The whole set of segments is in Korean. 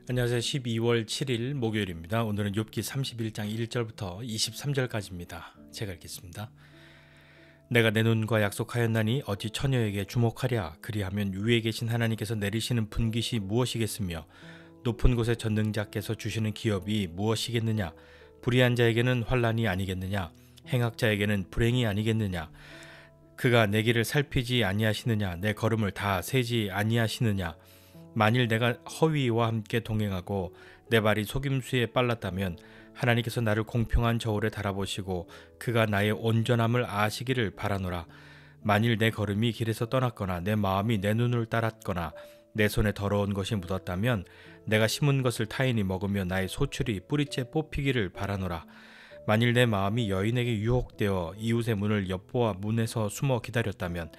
안녕하세요. 12월 7일 목요일입니다. 오늘은 욥기 31장 1절부터 23절까지입니다. 제가 읽겠습니다. 내가 내 눈과 약속하였나니 어찌 처녀에게 주목하랴. 그리하면 위에 계신 하나님께서 내리시는 분깃이 무엇이겠으며 높은 곳의 전능자께서 주시는 기업이 무엇이겠느냐. 불의한 자에게는 환난이 아니겠느냐. 행악자에게는 불행이 아니겠느냐. 그가 내 길을 살피지 아니하시느냐. 내 걸음을 다 세지 아니하시느냐. 만일 내가 허위와 함께 동행하고 내 발이 속임수에 빨랐다면 하나님께서 나를 공평한 저울에 달아보시고 그가 나의 온전함을 아시기를 바라노라. 만일 내 걸음이 길에서 떠났거나 내 마음이 내 눈을 따랐거나 내 손에 더러운 것이 묻었다면 내가 심은 것을 타인이 먹으며 나의 소출이 뿌리째 뽑히기를 바라노라. 만일 내 마음이 여인에게 유혹되어 이웃의 문을 엿보아 문에서 숨어 기다렸다면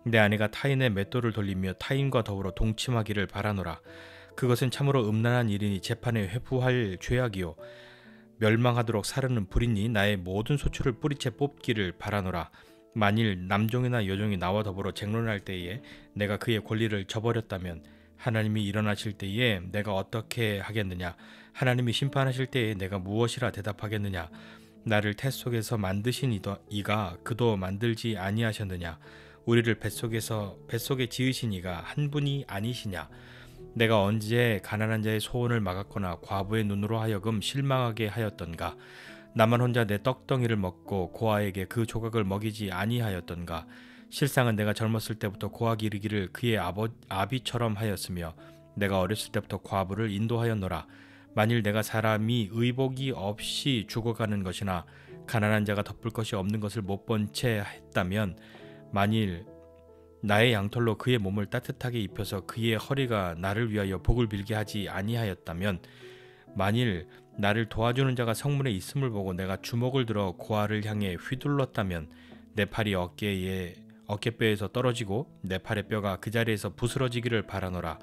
내 아내가 타인의 맷돌을 돌리며 타인과 더불어 동침하기를 바라노라. 그것은 참으로 음란한 일이니 재판에 회부할 죄악이요 멸망하도록 사르는 불이니 나의 모든 소출을 뿌리채 뽑기를 바라노라. 만일 남종이나 여종이 나와 더불어 쟁론할 때에 내가 그의 권리를 저버렸다면 하나님이 일어나실 때에 내가 어떻게 하겠느냐. 하나님이 심판하실 때에 내가 무엇이라 대답하겠느냐. 나를 태 속에서 만드신 이가 그도 만들지 아니하셨느냐. 우리를 뱃속에 지으신 이가 한 분이 아니시냐. 내가 언제 가난한 자의 소원을 막았거나 과부의 눈으로 하여금 실망하게 하였던가. 나만 혼자 내 떡덩이를 먹고 고아에게 그 조각을 먹이지 아니하였던가. 실상은 내가 젊었을 때부터 고아기 이르기를 그의 아비처럼 하였으며 내가 어렸을 때부터 과부를 인도하였노라. 만일 내가 사람이 의복이 없이 죽어가는 것이나 가난한 자가 덮을 것이 없는 것을 못 본 채 했다면 만일 나의 양털로 그의 몸을 따뜻하게 입혀서 그의 허리가 나를 위하여 복을 빌게 하지 아니하였다면 만일 나를 도와주는 자가 성문에 있음을 보고 내가 주먹을 들어 고아를 향해 휘둘렀다면 내 팔이 어깨뼈에서 떨어지고 내 팔의 뼈가 그 자리에서 부스러지기를 바라노라.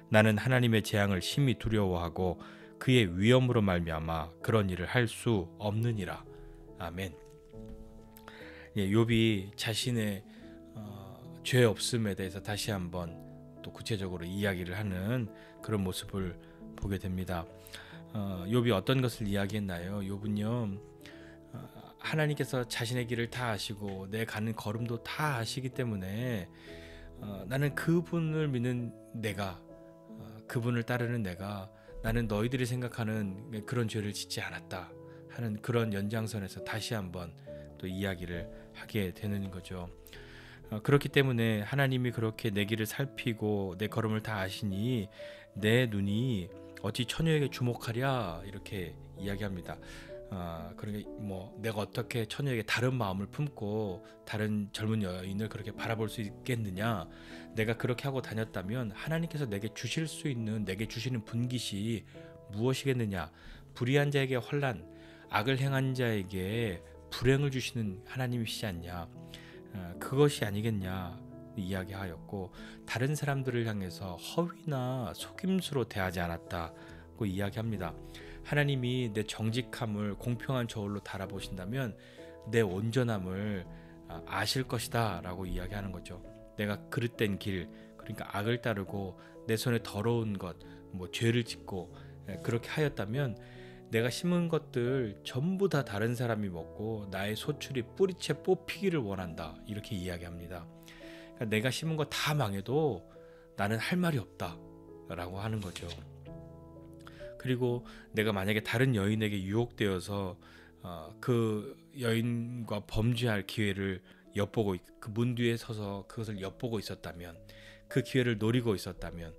나는 하나님의 재앙을 심히 두려워하고 그의 위엄으로 말미암아 그런 일을 할 수 없느니라. 아멘. 욥이 자신의 죄 없음에 대해서 다시 한번 또 구체적으로 이야기를 하는 그런 모습을 보게 됩니다. 욥이 어떤 것을 이야기했나요? 욥은요, 하나님께서 자신의 길을 다 아시고 내 가는 걸음도 다 아시기 때문에 나는 그분을 믿는 내가, 그분을 따르는 내가, 나는 너희들이 생각하는 그런 죄를 짓지 않았다 하는 그런 연장선에서 다시 한번 또 이야기를 하게 되는 거죠. 그렇기 때문에 하나님이 그렇게 내 길을 살피고 내 걸음을 다 아시니 내 눈이 어찌 처녀에게 주목하랴 이렇게 이야기합니다. 그러니까 내가 어떻게 처녀에게 다른 마음을 품고 다른 젊은 여인을 그렇게 바라볼 수 있겠느냐. 내가 그렇게 하고 다녔다면 하나님께서 내게 주실 수 있는, 내게 주시는 분깃이 무엇이겠느냐. 불의한 자에게 환난, 악을 행한 자에게 불행을 주시는 하나님이시지 않냐. 그것이 아니겠냐 이야기하였고, 다른 사람들을 향해서 허위나 속임수로 대하지 않았다고 이야기합니다. 하나님이 내 정직함을 공평한 저울로 달아보신다면 내 온전함을 아실 것이다 라고 이야기하는 거죠. 내가 그릇된 길, 그러니까 악을 따르고 내 손에 더러운 것, 죄를 짓고 그렇게 하였다면 내가 심은 것들 전부 다 다른 사람이 먹고 나의 소출이 뿌리채 뽑히기를 원한다 이렇게 이야기합니다. 그러니까 내가 심은 거 다 망해도 나는 할 말이 없다 라고 하는 거죠. 그리고 내가 만약에 다른 여인에게 유혹되어서 그 여인과 범죄할 기회를 엿보고 그 문 뒤에 서서 그것을 엿보고 있었다면, 그 기회를 노리고 있었다면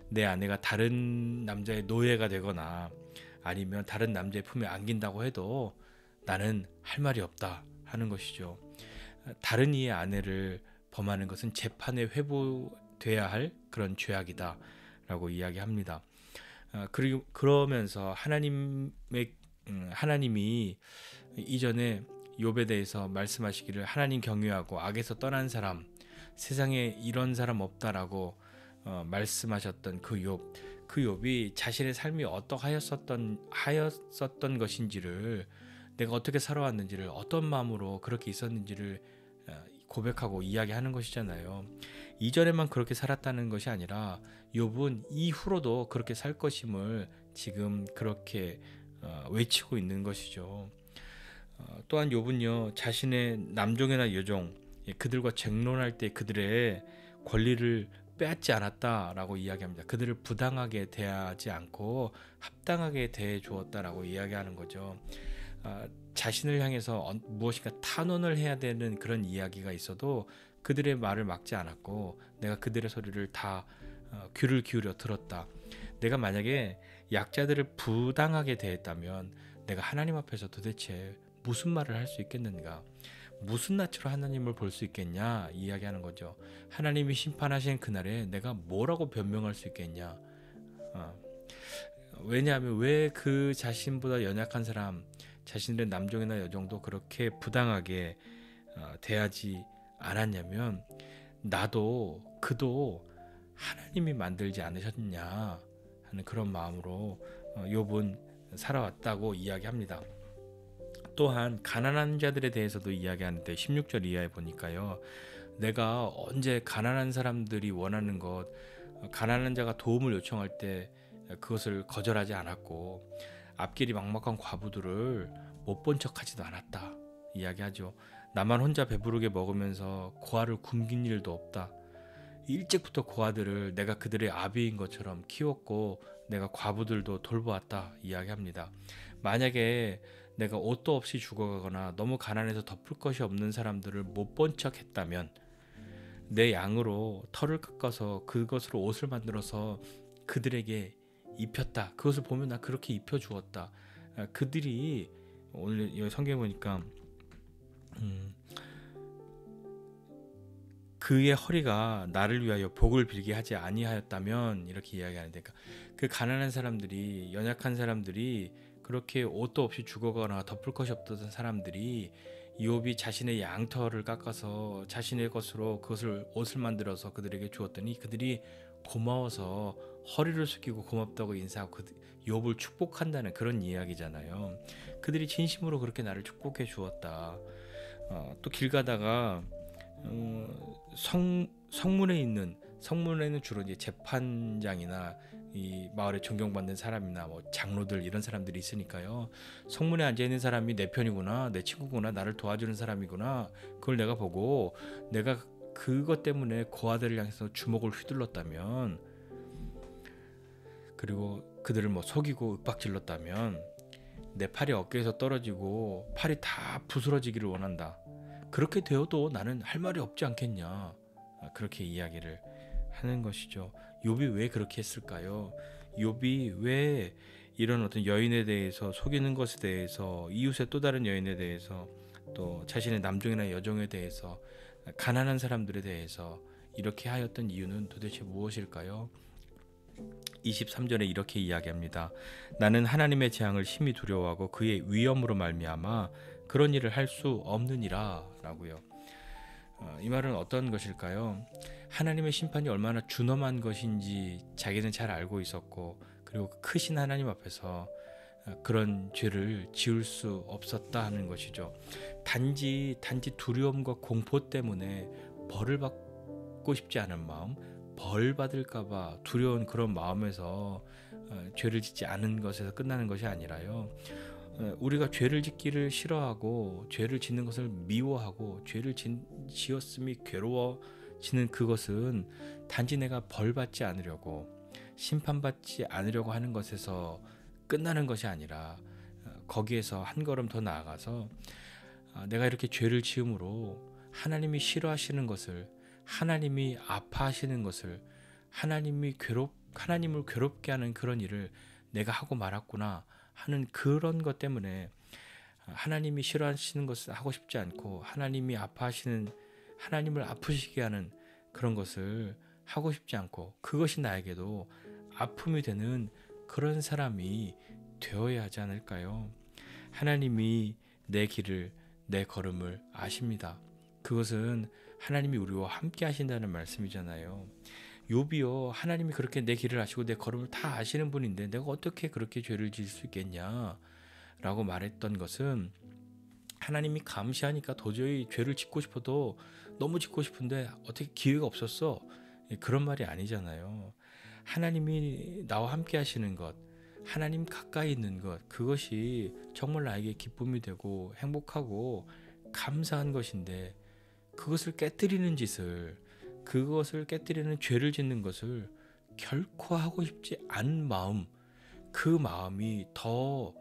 내 아내가 다른 남자의 노예가 되거나 아니면 다른 남자의 품에 안긴다고 해도 나는 할 말이 없다 하는 것이죠. 다른 이의 아내를 범하는 것은 재판에 회부돼야 할 그런 죄악이다 라고 이야기합니다. 그리고 그러면서 하나님이 이전에 욥에 대해서 말씀하시기를 하나님 경외하고 악에서 떠난 사람, 세상에 이런 사람 없다라고 말씀하셨던 그 욥이 자신의 삶이 어떠하였었던 것인지를, 내가 어떻게 살아왔는지를, 어떤 마음으로 그렇게 있었는지를 고백하고 이야기하는 것이잖아요. 이전에만 그렇게 살았다는 것이 아니라 욥은 이후로도 그렇게 살 것임을 지금 그렇게 외치고 있는 것이죠. 또한 욥은요, 자신의 남종이나 여종, 그들과 쟁론할 때 그들의 권리를 빼앗지 않았다라고 이야기합니다. 그들을 부당하게 대하지 않고 합당하게 대해 주었다라고 이야기하는 거죠. 자신을 향해서 무엇인가 탄원을 해야 되는 그런 이야기가 있어도 그들의 말을 막지 않았고 내가 그들의 소리를 다 귀를 기울여 들었다. 내가 만약에 약자들을 부당하게 대했다면 내가 하나님 앞에서 도대체 무슨 말을 할 수 있겠는가? 무슨 낯으로 하나님을 볼 수 있겠냐? 이야기하는 거죠. 하나님이 심판하신 그날에 내가 뭐라고 변명할 수 있겠냐? 왜냐하면 왜 그 자신보다 연약한 사람, 자신의 남종이나 여종도 그렇게 부당하게 대하지 않았냐면 나도 그도 하나님이 만들지 않으셨냐 하는 그런 마음으로 욥은 살아왔다고 이야기합니다. 또한 가난한 자들에 대해서도 이야기하는데 16절 이하에 보니까요. 내가 언제 가난한 사람들이 원하는 것, 가난한 자가 도움을 요청할 때 그것을 거절하지 않았고 앞길이 막막한 과부들을 못 본 척하지도 않았다 이야기하죠. 나만 혼자 배부르게 먹으면서 고아를 굶긴 일도 없다. 일찍부터 고아들을 내가 그들의 아비인 것처럼 키웠고 내가 과부들도 돌보았다 이야기합니다. 만약에 내가 옷도 없이 죽어가거나 너무 가난해서 덮을 것이 없는 사람들을 못 본 척 했다면 내 양으로 털을 깎아서 그것으로 옷을 만들어서 그들에게 입혔다. 그것을 보면 나 그렇게 입혀주었다. 그들이 오늘 여기 성경에 보니까 그의 허리가 나를 위하여 복을 빌게 하지 아니하였다면 이렇게 이야기하는데 그 가난한 사람들이 연약한 사람들이 그렇게 옷도 없이 죽어가거나 덮을 것이 없던 사람들이 욥이 자신의 양털을 깎아서 자신의 것으로 그것을 옷을 만들어서 그들에게 주었더니 그들이 고마워서 허리를 숙이고 고맙다고 인사하고 욥을 축복한다는 그런 이야기잖아요. 그들이 진심으로 그렇게 나를 축복해 주었다. 또 길 가다가 성문에는 주로 이제 재판장이나 이 마을에 존경받는 사람이나 뭐 장로들 이런 사람들이 있으니까요. 성문에 앉아 있는 사람이 내 편이구나, 내 친구구나, 나를 도와주는 사람이구나. 그걸 내가 보고 내가 그것 때문에 고아들을 향해서 주먹을 휘둘렀다면, 그리고 그들을 뭐 속이고 윽박질렀다면 내 팔이 어깨에서 떨어지고 팔이 다 부스러지기를 원한다. 그렇게 되어도 나는 할 말이 없지 않겠냐. 그렇게 이야기를 하는 것이죠. 욥이 왜 그렇게 했을까요? 욥이 왜 이런 어떤 여인에 대해서 속이는 것에 대해서 이웃의 또 다른 여인에 대해서 또 자신의 남종이나 여종에 대해서 가난한 사람들에 대해서 이렇게 하였던 이유는 도대체 무엇일까요? 23절에 이렇게 이야기합니다. 나는 하나님의 재앙을 심히 두려워하고 그의 위엄으로 말미암아 그런 일을 할 수 없느니라 라고요. 이 말은 어떤 것일까요? 하나님의 심판이 얼마나 준엄한 것인지 자기는 잘 알고 있었고 그리고 크신 하나님 앞에서 그런 죄를 지을 수 없었다 하는 것이죠. 단지 두려움과 공포 때문에 벌을 받고 싶지 않은 마음, 벌 받을까봐 두려운 그런 마음에서 죄를 짓지 않은 것에서 끝나는 것이 아니라요. 우리가 죄를 짓기를 싫어하고 죄를 짓는 것을 미워하고 죄를 지었음이 괴로워지는 그것은 단지 내가 벌 받지 않으려고 심판받지 않으려고 하는 것에서 끝나는 것이 아니라 거기에서 한 걸음 더 나아가서 내가 이렇게 죄를 지음으로 하나님이 싫어하시는 것을, 하나님이 아파하시는 것을, 하나님을 괴롭게 하는 그런 일을 내가 하고 말았구나 하는 그런 것 때문에 하나님이 싫어하시는 것을 하고 싶지 않고 하나님이 아파하시는, 하나님을 아프시게 하는 그런 것을 하고 싶지 않고 그것이 나에게도 아픔이 되는 그런 사람이 되어야 하지 않을까요? 하나님이 내 길을, 내 걸음을 아십니다. 그것은 하나님이 우리와 함께 하신다는 말씀이잖아요. 욥이요, 하나님이 그렇게 내 길을 아시고 내 걸음을 다 아시는 분인데 내가 어떻게 그렇게 죄를 지을 수 있겠냐 라고 말했던 것은 하나님이 감시하니까 도저히 죄를 짓고 싶어도 너무 짓고 싶은데 어떻게 기회가 없었어. 그런 말이 아니잖아요. 하나님이 나와 함께 하시는 것, 하나님 가까이 있는 것, 그것이 정말 나에게 기쁨이 되고 행복하고 감사한 것인데, 그것을 깨뜨리는 짓을, 그것을 깨뜨리는 죄를 짓는 것을 결코 하고 싶지 않은 마음, 그 마음이 더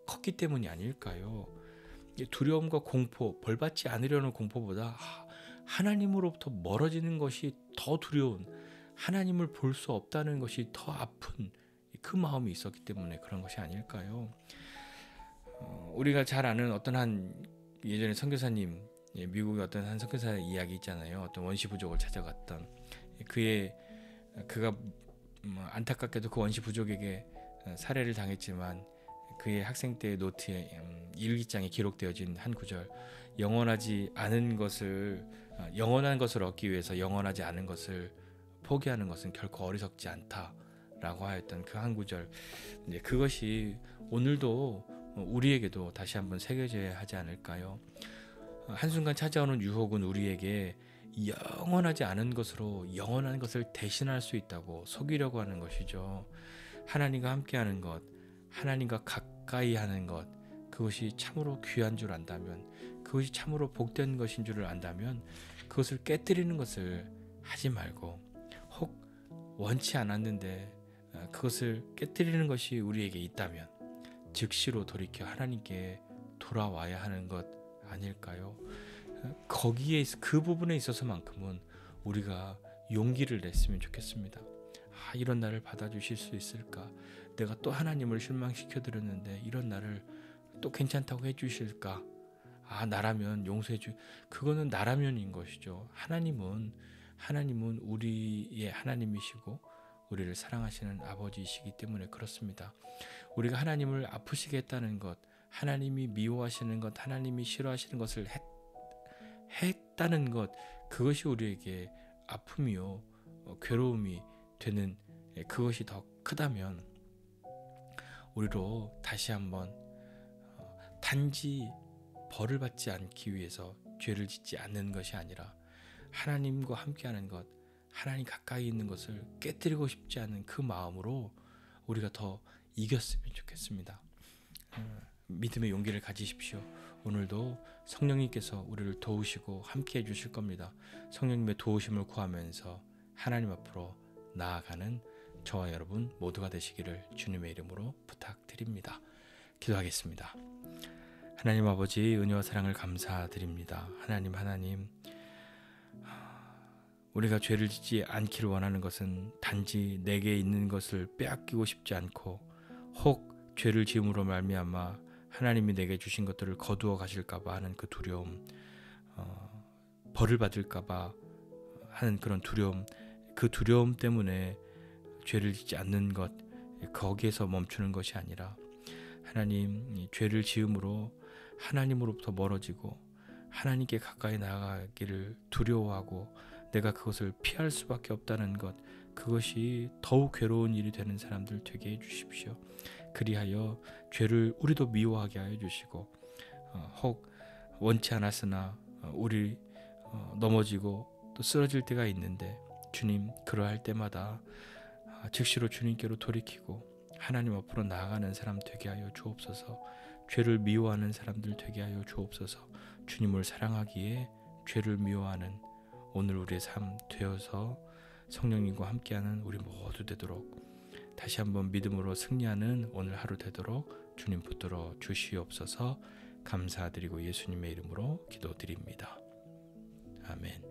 컸기 때문이 아닐까요? 두려움과 공포, 벌받지 않으려는 공포보다 하나님으로부터 멀어지는 것이 더 두려운, 하나님을 볼 수 없다는 것이 더 아픈 그 마음이 있었기 때문에 그런 것이 아닐까요? 우리가 잘 아는 어떤 한 예전에 선교사님, 미국의 어떤 한 선교사의 이야기 있잖아요. 어떤 원시 부족을 찾아갔던, 그가 안타깝게도 그 원시 부족에게 살해를 당했지만 그의 학생 때의 노트에 일기장에 기록되어진 한 구절, 영원하지 않은 것을 영원한 것을 얻기 위해서 영원하지 않은 것을 포기하는 것은 결코 어리석지 않다라고 하였던 그 한 구절, 그것이 오늘도 우리에게도 다시 한번 새겨져야 하지 않을까요? 한순간 찾아오는 유혹은 우리에게 영원하지 않은 것으로 영원한 것을 대신할 수 있다고 속이려고 하는 것이죠. 하나님과 함께하는 것, 하나님과 가까이 하는 것, 그것이 참으로 귀한 줄 안다면, 그것이 참으로 복된 것인 줄을 안다면 그것을 깨뜨리는 것을 하지 말고, 혹 원치 않았는데 그것을 깨뜨리는 것이 우리에게 있다면 즉시로 돌이켜 하나님께 돌아와야 하는 것 아닐까요? 거기에 그 부분에 있어서만큼은 우리가 용기를 냈으면 좋겠습니다. 이런 나를 받아주실 수 있을까? 내가 또 하나님을 실망시켜 드렸는데 이런 나를 또 괜찮다고 해주실까? 나라면 용서해 주. 그거는 나라면인 것이죠. 하나님은 우리의 하나님이시고 우리를 사랑하시는 아버지이시기 때문에 그렇습니다. 우리가 하나님을 아프시게 했다는 것, 하나님이 미워하시는 것, 하나님이 싫어하시는 것을 했다는 것, 그것이 우리에게 아픔이요 괴로움이 되는, 그것이 더 크다면 우리로 다시 한번 단지 벌을 받지 않기 위해서 죄를 짓지 않는 것이 아니라 하나님과 함께하는 것, 하나님 가까이 있는 것을 깨뜨리고 싶지 않은 그 마음으로 우리가 더 이겼으면 좋겠습니다. 믿음의 용기를 가지십시오. 오늘도 성령님께서 우리를 도우시고 함께 해주실 겁니다. 성령님의 도우심을 구하면서 하나님 앞으로 나아가는 저와 여러분 모두가 되시기를 주님의 이름으로 부탁드립니다. 기도하겠습니다. 하나님 아버지, 은혜와 사랑을 감사드립니다. 하나님, 우리가 죄를 짓지 않기를 원하는 것은 단지 내게 있는 것을 빼앗기고 싶지 않고, 혹 죄를 지음으로 말미암아 하나님이 내게 주신 것들을 거두어 가실까봐 하는 그 두려움, 벌을 받을까봐 하는 그런 두려움, 그 두려움 때문에 죄를 짓지 않는 것, 거기에서 멈추는 것이 아니라 하나님, 죄를 지음으로 하나님으로부터 멀어지고 하나님께 가까이 나아가기를 두려워하고 내가 그것을 피할 수밖에 없다는 것, 그것이 더욱 괴로운 일이 되는 사람들 되게 해주십시오. 그리하여 죄를 우리도 미워하게 하여 주시고, 혹 원치 않았으나 우리 넘어지고 또 쓰러질 때가 있는데, 주님, 그러할 때마다 즉시로 주님께로 돌이키고 하나님 앞으로 나아가는 사람 되게 하여 주옵소서. 죄를 미워하는 사람들 되게 하여 주옵소서. 주님을 사랑하기에 죄를 미워하는 오늘 우리의 삶 되어서 성령님과 함께하는 우리 모두 되도록, 다시 한번 믿음으로 승리하는 오늘 하루 되도록 주님 붙들어 주시옵소서. 감사드리고 예수님의 이름으로 기도드립니다. 아멘.